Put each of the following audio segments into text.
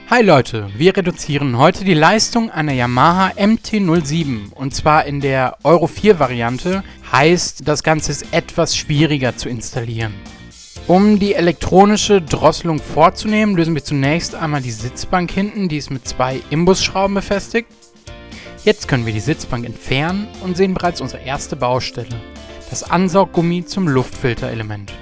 Hi Leute, wir reduzieren heute die Leistung einer Yamaha MT-07 und zwar in der Euro 4 Variante, heißt das Ganze ist etwas schwieriger zu installieren. Um die elektronische Drosselung vorzunehmen, lösen wir zunächst einmal die Sitzbank hinten, die ist mit 2 Imbusschrauben befestigt. Jetzt können wir die Sitzbank entfernen und sehen bereits unsere erste Baustelle, das Ansauggummi zum Luftfilterelement.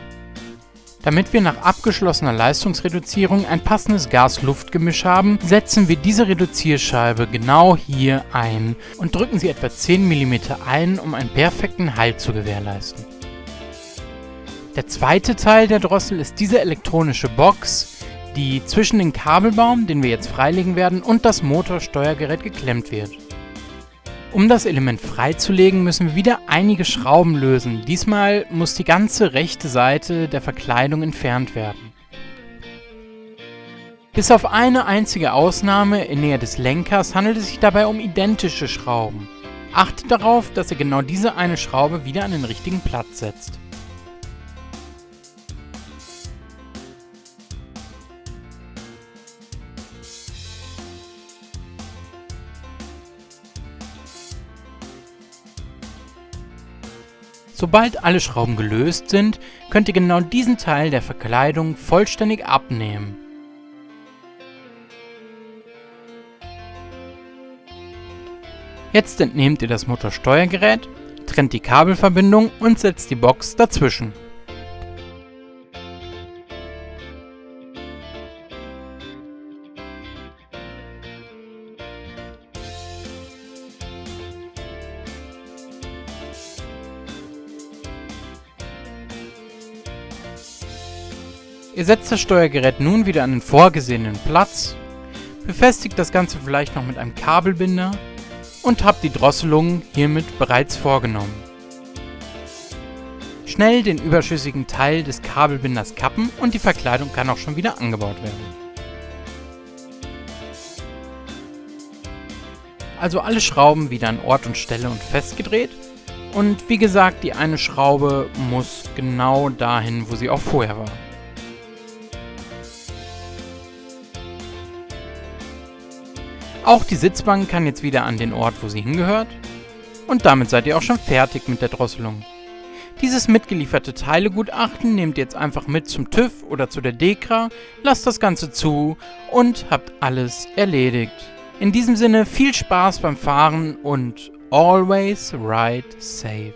Damit wir nach abgeschlossener Leistungsreduzierung ein passendes Gas-Luft-Gemisch haben, setzen wir diese Reduzierscheibe genau hier ein und drücken sie etwa 10 mm ein, um einen perfekten Halt zu gewährleisten. Der zweite Teil der Drossel ist diese elektronische Box, die zwischen den Kabelbaum, den wir jetzt freilegen werden, und das Motorsteuergerät geklemmt wird. Um das Element freizulegen, müssen wir wieder einige Schrauben lösen. Diesmal muss die ganze rechte Seite der Verkleidung entfernt werden. Bis auf eine einzige Ausnahme in Nähe des Lenkers handelt es sich dabei um identische Schrauben. Achtet darauf, dass ihr genau diese eine Schraube wieder an den richtigen Platz setzt. Sobald alle Schrauben gelöst sind, könnt ihr genau diesen Teil der Verkleidung vollständig abnehmen. Jetzt entnehmt ihr das Motorsteuergerät, trennt die Kabelverbindung und setzt die Box dazwischen. Ihr setzt das Steuergerät nun wieder an den vorgesehenen Platz, befestigt das Ganze vielleicht noch mit einem Kabelbinder und habt die Drosselung hiermit bereits vorgenommen. Schnell den überschüssigen Teil des Kabelbinders kappen und die Verkleidung kann auch schon wieder angebaut werden. Also alle Schrauben wieder an Ort und Stelle und festgedreht und wie gesagt, die eine Schraube muss genau dahin, wo sie auch vorher war. Auch die Sitzbank kann jetzt wieder an den Ort, wo sie hingehört. Und damit seid ihr auch schon fertig mit der Drosselung. Dieses mitgelieferte Teilegutachten nehmt ihr jetzt einfach mit zum TÜV oder zu der DEKRA, lasst das Ganze zu und habt alles erledigt. In diesem Sinne viel Spaß beim Fahren und always ride safe.